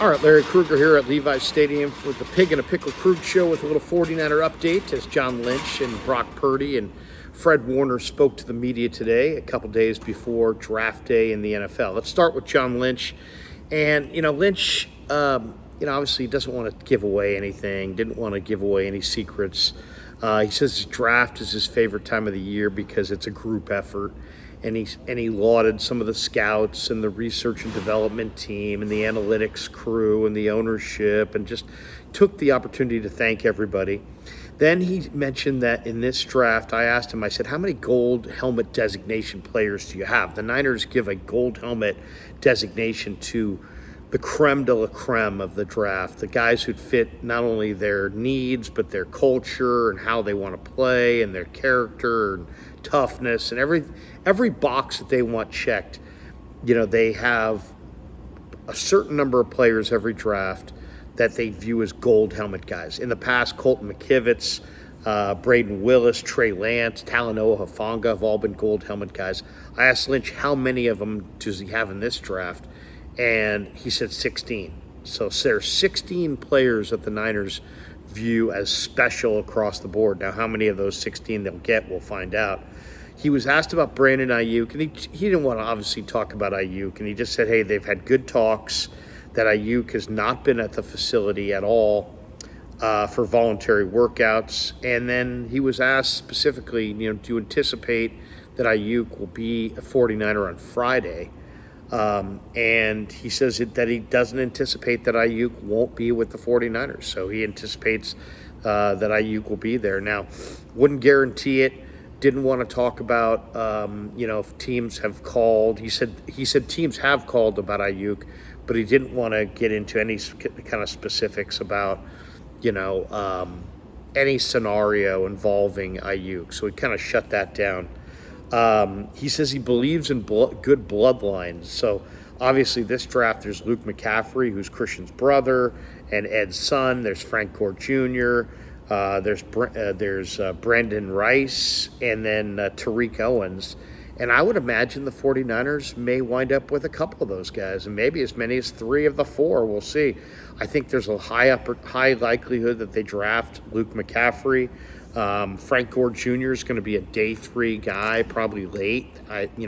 All right, Larry Krueger here at Levi's Stadium for the Pig and a Pickle Krug Show with a little 49er update as John Lynch and Brock Purdy and Fred Warner spoke to the media today, a couple days before draft day in the NFL. Let's start with John Lynch. And, Lynch, obviously doesn't want to give away anything, didn't want to give away any secrets. He says draft is his favorite time of the year because it's a group effort. And he lauded some of the scouts and the research and development team and the analytics crew and the ownership and just took the opportunity to thank everybody. Then he mentioned that in this draft, I asked him, I said, how many gold helmet designation players do you have? The Niners give a gold helmet designation to the creme de la creme of the draft, the guys who'd fit not only their needs, but their culture and how they want to play and their character and toughness and every box that they want checked. They have a certain number of players every draft that they view as gold helmet guys. In the past, Colton McKivitz, Braden Willis, Trey Lance, Talanoa Hufanga have all been gold helmet guys. I asked Lynch how many of them does he have in this draft, and he said 16. So there's 16 players that the Niners view as special across the board. Now, how many of those 16 they'll get, we'll find out. He was asked about Brandon Aiyuk, and he didn't want to obviously talk about Aiyuk, and he just said, hey, they've had good talks, that Aiyuk has not been at the facility at all for voluntary workouts. And then he was asked specifically, do you anticipate that Aiyuk will be a 49er on Friday? And he says that he doesn't anticipate that Aiyuk won't be with the 49ers. So he anticipates that Aiyuk will be there. Now, wouldn't guarantee it. Didn't want to talk about, if teams have called. He said teams have called about Aiyuk, but he didn't want to get into any kind of specifics about, any scenario involving Aiyuk. So he kind of shut that down. He says he believes in good bloodlines. So obviously this draft, there's Luke McCaffrey, who's Christian's brother, and Ed's son. There's Frank Gore Jr., there's Brandon Rice, and then Tariq Owens. And I would imagine the 49ers may wind up with a couple of those guys, and maybe as many as 3 of the 4. We'll see. I think there's a high likelihood that they draft Luke McCaffrey. Frank Gore Jr. is going to be a day 3 guy, probably late.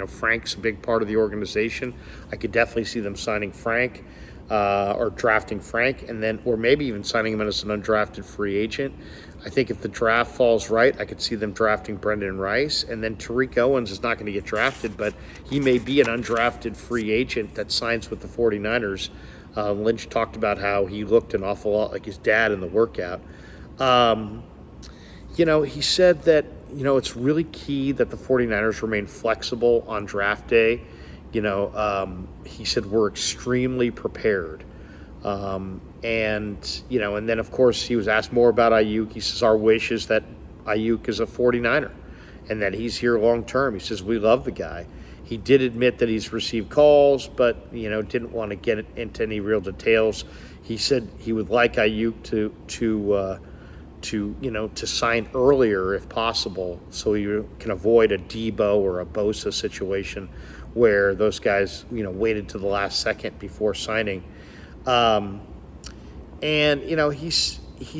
Frank's a big part of the organization. I could definitely see them signing Frank. Or drafting Frank, or maybe even signing him as an undrafted free agent. I think if the draft falls right, I could see them drafting Brendan Rice, and then Tariq Owens is not going to get drafted, but he may be an undrafted free agent that signs with the 49ers. Lynch talked about how he looked an awful lot like his dad in the workout. He said that, it's really key that the 49ers remain flexible on draft day. He said we're extremely prepared. And then, of course, he was asked more about Aiyuk. He says our wish is that Aiyuk is a 49er and that he's here long term. He says we love the guy. He did admit that he's received calls, but, didn't want to get into any real details. He said he would like Aiyuk to sign earlier if possible so he can avoid a Debo or a Bosa situation where those guys, waited to the last second before signing. He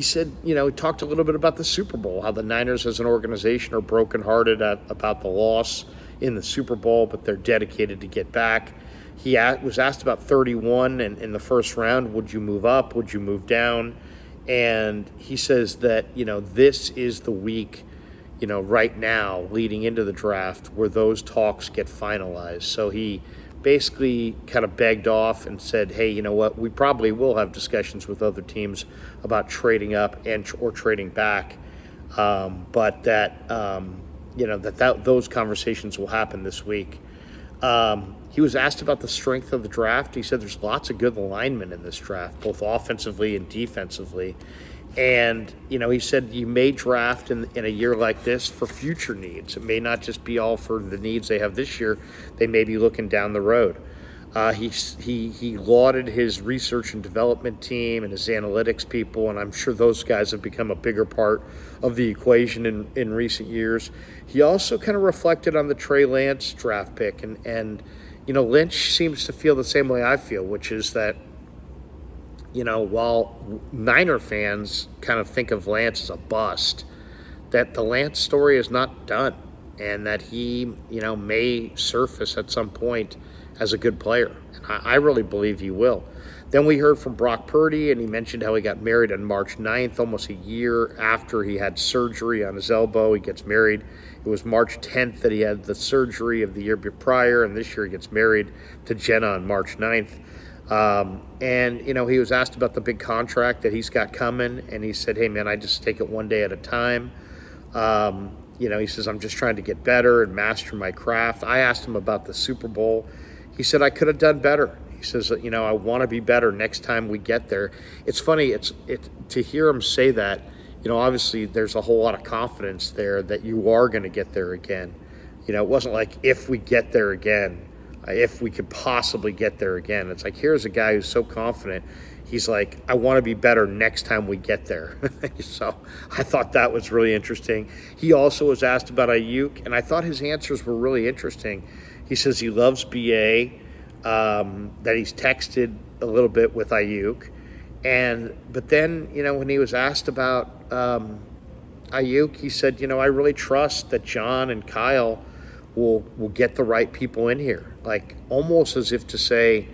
said, he talked a little bit about the Super Bowl, how the Niners as an organization are brokenhearted about the loss in the Super Bowl, but they're dedicated to get back. He was asked about 31 and in the first round, would you move up? Would you move down? And he says that, this is the week, right now leading into the draft where those talks get finalized. So he basically kind of begged off and said, hey, you know what, we probably will have discussions with other teams about trading up or trading back. But that those conversations will happen this week. He was asked about the strength of the draft. He said there's lots of good linemen in this draft, both offensively and defensively. And, he said you may draft in a year like this for future needs. It may not just be all for the needs they have this year. They may be looking down the road. He lauded his research and development team and his analytics people, and I'm sure those guys have become a bigger part of the equation in recent years. He also kind of reflected on the Trey Lance draft pick, and Lynch seems to feel the same way I feel, which is that while Niner fans kind of think of Lance as a bust, that the Lance story is not done, and that he, may surface at some point as a good player. And I really believe he will. Then we heard from Brock Purdy, and he mentioned how he got married on March 9th, almost a year after he had surgery on his elbow. He gets married. It was March 10th that he had the surgery of the year prior, and this year he gets married to Jenna on March 9th. And he was asked about the big contract that he's got coming, and he said, hey, man, I just take it one day at a time. He says, I'm just trying to get better and master my craft. I asked him about the Super Bowl. He said, I could have done better. He says, I want to be better next time we get there. It's funny, to hear him say that, obviously there's a whole lot of confidence there that you are going to get there again. It wasn't like if we get there again, if we could possibly get there again. It's like, here's a guy who's so confident. He's like, I want to be better next time we get there. So I thought that was really interesting. He also was asked about Aiyuk, and I thought his answers were really interesting. He says he loves BA, that he's texted a little bit with Aiyuk. But then, when he was asked about Aiyuk, he said, I really trust that John and Kyle will get the right people in here. Like, almost as if to say,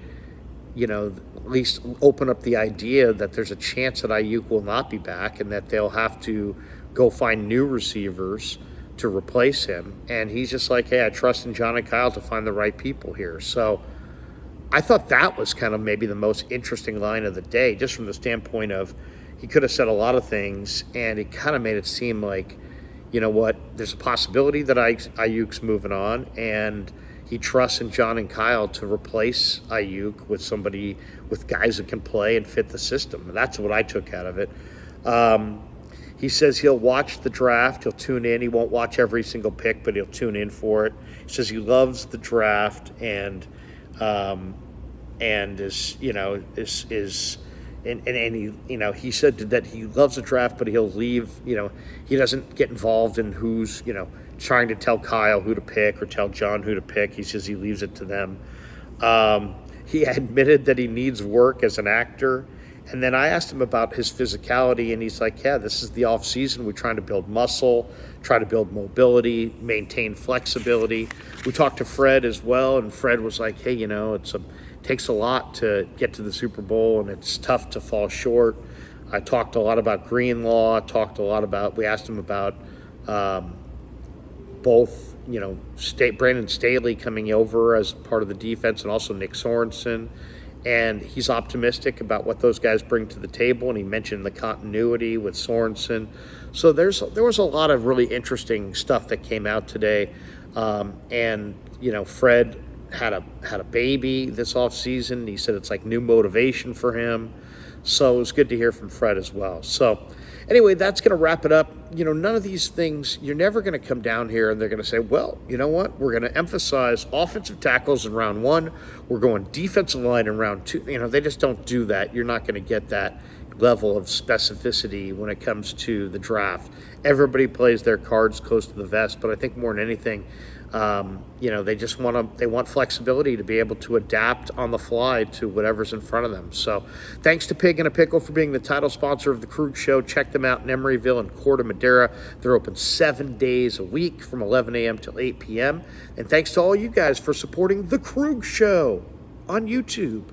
at least open up the idea that there's a chance that Aiyuk will not be back and that they'll have to go find new receivers to replace him. And he's just like, hey, I trust in John and Kyle to find the right people here. So I thought that was kind of maybe the most interesting line of the day, just from the standpoint of he could have said a lot of things, and it kind of made it seem like, there's a possibility that Aiyuk's moving on, and he trusts in John and Kyle to replace Aiyuk with guys that can play and fit the system. And that's what I took out of it. He says he'll watch the draft. He'll tune in. He won't watch every single pick, but he'll tune in for it. He says he loves the draft and he said that he loves the draft, but he'll leave. He doesn't get involved in who's trying to tell Kyle who to pick or tell John who to pick. He says he leaves it to them. He admitted that he needs work as an actor. And then I asked him about his physicality, and he's like, yeah, this is the offseason. We're trying to build muscle, try to build mobility, maintain flexibility. We talked to Fred as well, and Fred was like, hey, it takes a lot to get to the Super Bowl, and it's tough to fall short. I talked a lot about Greenlaw, we asked him about both, Brandon Staley coming over as part of the defense, and also Nick Sorensen. And he's optimistic about what those guys bring to the table, and he mentioned the continuity with Sorensen. So there was a lot of really interesting stuff that came out today. Fred had a baby this offseason. He said it's like new motivation for him. So it was good to hear from Fred as well. So anyway, that's going to wrap it up. None of these things, you're never going to come down here and they're going to say, well, you know what? We're going to emphasize offensive tackles in round 1. We're going defensive line in round 2. They just don't do that. You're not going to get that level of specificity when it comes to the draft. Everybody plays their cards close to the vest, but I think more than anything, they want flexibility to be able to adapt on the fly to whatever's in front of them. So thanks to Pig and a Pickle for being the title sponsor of the Krug Show. Check them out in Emeryville and Corte Madera. They're open 7 days a week from 11 a.m. till 8 p.m. And thanks to all you guys for supporting the Krug Show on YouTube.